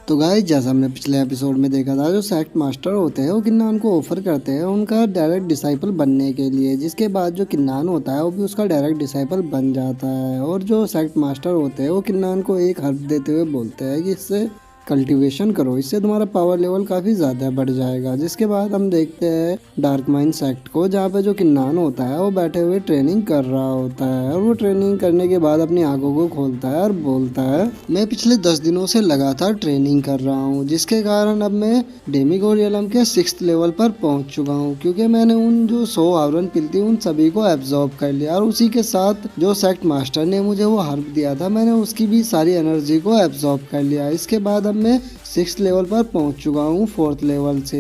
तो गाइस, जैसा हमने पिछले एपिसोड में देखा था, जो सेक्ट मास्टर होते हैं वो किन्नान को ऑफर करते हैं उनका डायरेक्ट डिसाइपल बनने के लिए, जिसके बाद जो किन्नान होता है वो भी उसका डायरेक्ट डिसाइपल बन जाता है। और जो सेक्ट मास्टर होते हैं वो किन्नान को एक हर्ब देते हुए बोलते हैं कि इससे कल्टीवेशन करो, इससे तुम्हारा पावर लेवल काफ़ी ज़्यादा बढ़ जाएगा। जिसके बाद हम देखते हैं डार्क माइंड सेक्ट को, जहाँ पे जो किन्नान होता है वो बैठे हुए ट्रेनिंग कर रहा होता है। और वो ट्रेनिंग करने के बाद अपनी आंखों को खोलता है और बोलता है, मैं पिछले 10 दिनों से लगातार ट्रेनिंग कर रहा हूँ, जिसके कारण अब मैं डेमिगोड रियलम के 6th लेवल पर पहुँच चुका हूँ, क्योंकि मैंने उन जो 100 आवरण पिल थी उन सभी को एब्जॉर्ब कर लिया। और उसी के साथ जो सेक्ट मास्टर ने मुझे वो हर्ब दिया था, मैंने उसकी भी सारी एनर्जी को एब्जॉर्ब कर लिया। इसके बाद मैं 6th लेवल पर पहुंच चुका हूं 4th लेवल से।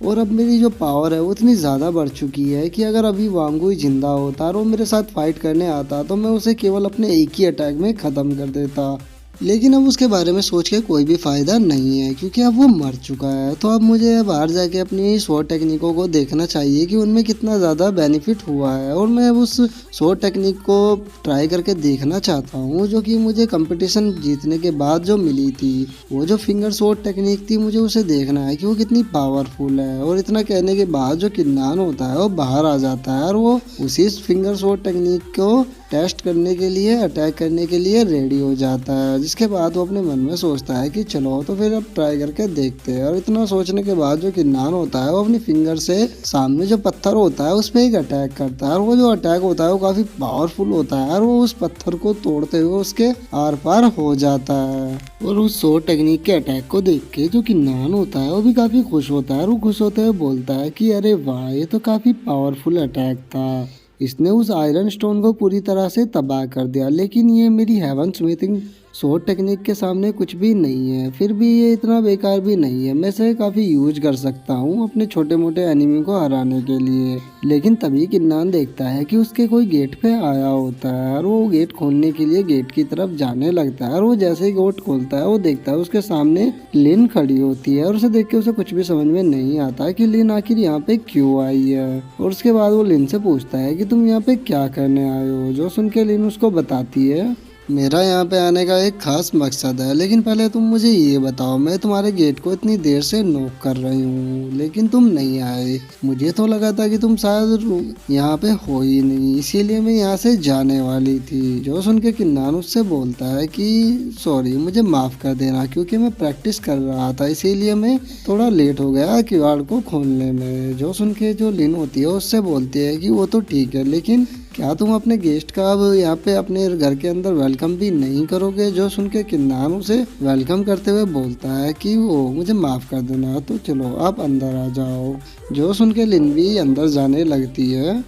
और अब मेरी जो पावर है वो इतनी ज़्यादा बढ़ चुकी है कि अगर अभी वांगुई जिंदा होता और वो मेरे साथ फाइट करने आता तो मैं उसे केवल अपने एक ही अटैक में ख़त्म कर देता। लेकिन अब उसके बारे में सोच के कोई भी फ़ायदा नहीं है, क्योंकि अब वो मर चुका है। तो अब मुझे बाहर जाके अपनी स्वॉर्ड टेक्निकों को देखना चाहिए कि उनमें कितना ज़्यादा बेनिफिट हुआ है। और मैं उस स्वॉर्ड टेक्निक को ट्राई करके देखना चाहता हूँ, जो कि मुझे कंपटीशन जीतने के बाद जो मिली थी। वो जो फिंगर स्वॉर्ड टेक्निक थी, मुझे उसे देखना है कि वो कितनी पावरफुल है। और इतना कहने के बाद जो किन्नान होता है वो बाहर आ जाता है और वो उसी फिंगर स्वॉर्ड टेक्निक को टेस्ट करने के लिए, अटैक करने के लिए रेडी हो जाता है। जिसके बाद वो अपने मन में सोचता है कि चलो तो फिर अब ट्राई करके देखते हैं। और इतना सोचने के बाद जो किन्नान होता है वो अपनी फिंगर से सामने जो पत्थर होता है उस पर एक अटैक करता है। और वो जो अटैक होता है वो काफी पावरफुल होता है और वो उस पत्थर को तोड़ते हुए उसके आर पार हो जाता है। और उस स्वॉर्ड टेक्निक के अटैक को देख के जो किन्नान होता है वो भी काफी खुश होता है और वो खुश होते हुए बोलता है कि अरे वाह, ये तो काफी पावरफुल अटैक था, इसने उस आयरन स्टोन को पूरी तरह से तबाह कर दिया। लेकिन ये मेरी हेवन स्मिथिंग स्वॉर्ड टेक्निक के सामने कुछ भी नहीं है। फिर भी ये इतना बेकार भी नहीं है, मैं इसे काफ़ी यूज कर सकता हूँ अपने छोटे मोटे एनिमी को हराने के लिए। लेकिन तभी किन्नान देखता है कि उसके कोई गेट पे आया होता है और वो गेट खोलने के लिए गेट की तरफ जाने लगता है। और वो जैसे ही गेट खोलता है वो देखता है उसके सामने लिन खड़ी होती है। और उसे देख के उसे कुछ भी समझ में नहीं आता कि लिन आखिर यहाँ पे क्यों आई है। और उसके बाद वो लिन से पूछता है कि तुम यहाँ पे क्या करने आए हो। जो सुन के लिन उसको बताती है, मेरा यहाँ पे आने का एक खास मकसद है, लेकिन पहले तुम मुझे ये बताओ, मैं तुम्हारे गेट को इतनी देर से नॉक कर रही हूँ लेकिन तुम नहीं आए। मुझे तो लगा था कि तुम शायद यहाँ पे हो ही नहीं, इसीलिए मैं यहाँ से जाने वाली थी। जो सुन के किन्नान उससे बोलता है कि सॉरी, मुझे माफ़ कर देना, क्योंकि मैं प्रैक्टिस कर रहा था इसीलिए मैं थोड़ा लेट हो गया किवाड़ को खोलने में। जो सुन के जो लिन होती है उससे बोलती है कि वो तो ठीक है, लेकिन क्या तुम अपने गेस्ट का अब यहाँ पे अपने घर के अंदर वेलकम भी नहीं करोगे। जो सुन के किन्नान उसे वेलकम करते हुए बोलता है कि वो मुझे माफ़ कर देना, तो चलो आप अंदर आ जाओ। जो सुन के लिन भी अंदर जाने लगती है।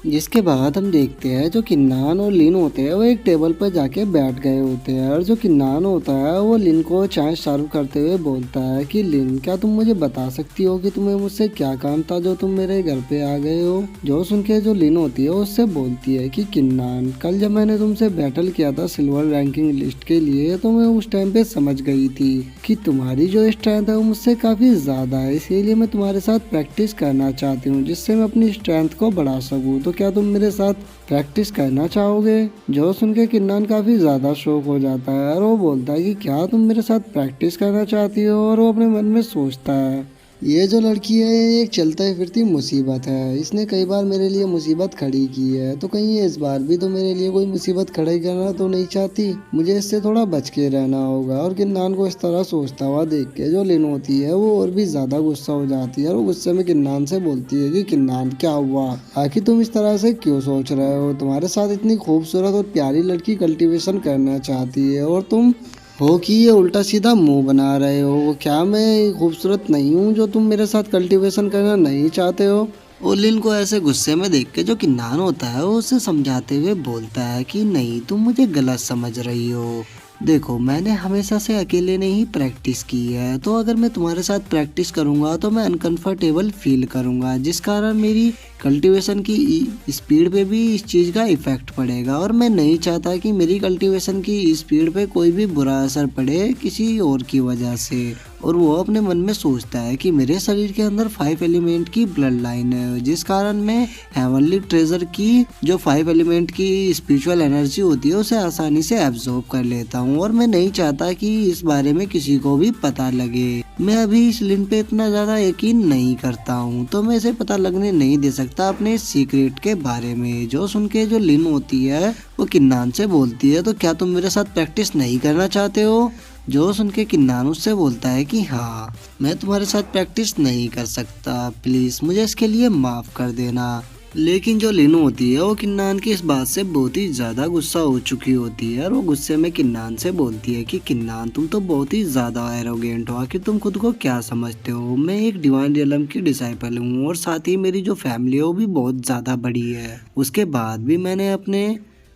जिसके बाद हम देखते हैं जो किन्नान और लिन होते हैं वो एक टेबल पर जाके बैठ गए होते हैं। और जो किन्नान होता है वो लिन को चाय सर्व करते हुए बोलता है कि लिन, क्या तुम मुझे बता सकती हो कि तुम्हें मुझसे क्या काम था जो तुम मेरे घर पे आ गए हो। जो सुन के जो लिन होती है उससे बोलती है कि किन्नान, कल जब मैंने तुमसे बैटल किया था सिल्वर रैंकिंग लिस्ट के लिए, तो मैं उस टाइम पे समझ गई थी कि तुम्हारी जो स्ट्रेंथ है वो मुझसे काफ़ी ज़्यादा है, इसीलिए मैं तुम्हारे साथ प्रैक्टिस करना चाहती हूँ जिससे मैं अपनी स्ट्रेंथ को बढ़ा सकूँ। तो क्या तुम मेरे साथ प्रैक्टिस करना चाहोगे। जो सुन के किन्नान काफ़ी ज़्यादा शौक हो जाता है और वो बोलता है कि क्या तुम मेरे साथ प्रैक्टिस करना चाहती हो। और वो अपने मन में सोचता है, ये जो लड़की है ये एक चलता फिरती मुसीबत है, इसने कई बार मेरे लिए मुसीबत खड़ी की है, तो कहीं ये इस बार भी तो मेरे लिए कोई मुसीबत खड़ी करना तो नहीं चाहती। मुझे इससे थोड़ा बच के रहना होगा। और किन्नान को इस तरह सोचता हुआ देख के जो लिन होती है वो और भी ज़्यादा गुस्सा हो जाती है और वो गुस्से में किन्नान से बोलती है कि किन्नान, क्या हुआ, आखिर तुम इस तरह से क्यों सोच रहे हो। तुम्हारे साथ इतनी खूबसूरत और प्यारी लड़की कल्टीवेशन करना चाहती है और तुम हो कि ये उल्टा सीधा मुंह बना रहे हो। क्या मैं खूबसूरत नहीं हूँ जो तुम मेरे साथ कल्टीवेशन करना नहीं चाहते हो। ओलिन को ऐसे गुस्से में देख के जो किन्नान होता है वो उसे समझाते हुए बोलता है कि नहीं, तुम मुझे गलत समझ रही हो। देखो, मैंने हमेशा से अकेले ने ही प्रैक्टिस की है, तो अगर मैं तुम्हारे साथ प्रैक्टिस करूंगा तो मैं अनकंफर्टेबल फील करूंगा, जिस कारण मेरी कल्टीवेशन की स्पीड पे भी इस चीज़ का इफेक्ट पड़ेगा। और मैं नहीं चाहता कि मेरी कल्टीवेशन की स्पीड पे कोई भी बुरा असर पड़े किसी और की वजह से। और वो अपने मन में सोचता है कि मेरे शरीर के अंदर 5 एलिमेंट की ब्लड लाइन है, जिस कारण मैं हेवनली ट्रेजर की जो 5 एलिमेंट की स्पिरिचुअल एनर्जी होती है उसे आसानी से एब्जॉर्ब कर लेता हूँ। और मैं नहीं चाहता कि इस बारे में किसी को भी पता लगे। मैं अभी इस लिन पे इतना ज्यादा यकीन नहीं करता हूँ, तो मैं इसे पता लगने नहीं दे सकता अपने सीक्रेट के बारे में। जो सुन के जो लिन होती है वो किन्नान से बोलती है, तो क्या तुम मेरे साथ प्रैक्टिस नहीं करना चाहते हो? जो सुन के किन्नान उससे बोलता है कि हाँ, मैं तुम्हारे साथ प्रैक्टिस नहीं कर सकता, प्लीज मुझे इसके लिए माफ कर देना। लेकिन जो लिन होती है वो किन्नान की इस बात से बहुत ही ज्यादा गुस्सा हो चुकी होती है, और वो गुस्से में किन्नान से बोलती है कि किन्नान, तुम तो बहुत ही ज्यादा एरोगेंट हो, आखिर तुम खुद को क्या समझते हो? मैं एक डिवाइन रियलम की डिसाइपल हूँ, और साथ ही मेरी जो फैमिली है वो भी बहुत ज्यादा बड़ी है। उसके बाद भी मैंने अपने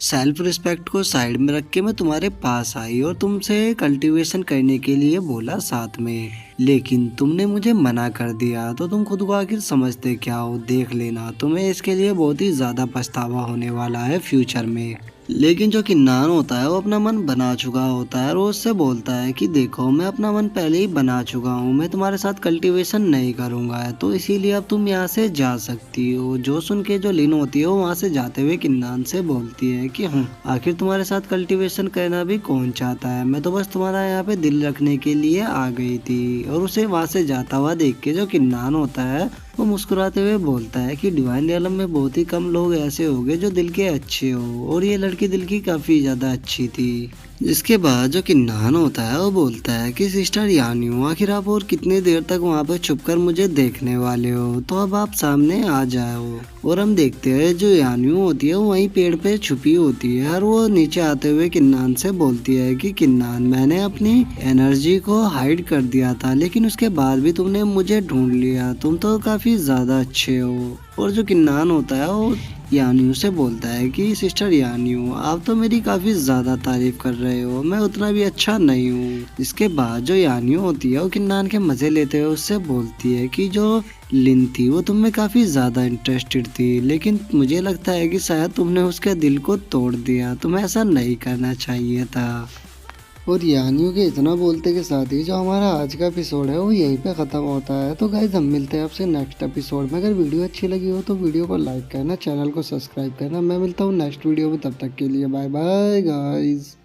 सेल्फ रिस्पेक्ट को साइड में रख के मैं तुम्हारे पास आई और तुमसे कल्टीवेशन करने के लिए बोला साथ में, लेकिन तुमने मुझे मना कर दिया। तो तुम खुद को आखिर समझते क्या हो? देख लेना, तुम्हें इसके लिए बहुत ही ज्यादा पछतावा होने वाला है फ्यूचर में। लेकिन जो किन्नान होता है वो अपना मन बना चुका होता है, और वो उससे बोलता है कि देखो, मैं अपना मन पहले ही बना चुका हूँ, मैं तुम्हारे साथ कल्टीवेशन नहीं करूंगा, तो इसीलिए अब तुम यहाँ से जा सकती हो। जो सुन के जो लिन होती है वो वहाँ से जाते हुए किन्नान से बोलती है कि आखिर तुम्हारे साथ कल्टीवेशन करना भी कौन चाहता है, मैं तो बस तुम्हारा यहाँ पे दिल रखने के लिए आ गई थी। और उसे वहाँ से जाता हुआ देख के जो किन्नान होता है वो मुस्कुराते हुए बोलता है कि डिवाइन रियलम में बहुत ही कम लोग ऐसे होंगे जो दिल के अच्छे हो, और ये लड़की दिल की काफी ज्यादा अच्छी थी। जिसके बाद जो किन्नान होता है वो बोलता है कि सिस्टर यान्यू, आखिर आप और कितनी देर तक वहाँ पे छुपकर मुझे देखने वाले हो? तो अब आप सामने आ जाओ। और हम देखते हैं जो यान्यू होती है वो वहीं पेड़ पे छुपी होती है, और वो नीचे आते हुए किन्नान से बोलती है कि किन्नान, मैंने अपनी एनर्जी को हाइड कर दिया था, लेकिन उसके बाद भी तुमने मुझे ढूंढ लिया, तुम तो काफी ज्यादा अच्छे हो। और जो किन्नान होता है वो यान्यू से बोलता है कि सिस्टर यान्यू, आप तो मेरी काफी ज्यादा तारीफ कर रहे हो, मैं उतना भी अच्छा नहीं हूँ। इसके बाद जो यान्यू होती है वो किन्नान के मजे लेते हुए उससे बोलती है कि जो लिन थी वो तुम में काफी ज्यादा इंटरेस्टेड थी, लेकिन मुझे लगता है कि शायद तुमने उसके दिल को तोड़ दिया, तुम्हें ऐसा नहीं करना चाहिए था। और यान्यू के इतना बोलते के साथ ही जो हमारा आज का एपिसोड है वो यहीं पे ख़त्म होता है। तो गाइज हम मिलते हैं आपसे नेक्स्ट एपिसोड में। अगर वीडियो अच्छी लगी हो तो वीडियो को लाइक करना, चैनल को सब्सक्राइब करना। मैं मिलता हूँ नेक्स्ट वीडियो में, तब तक के लिए बाय बाय गाइज।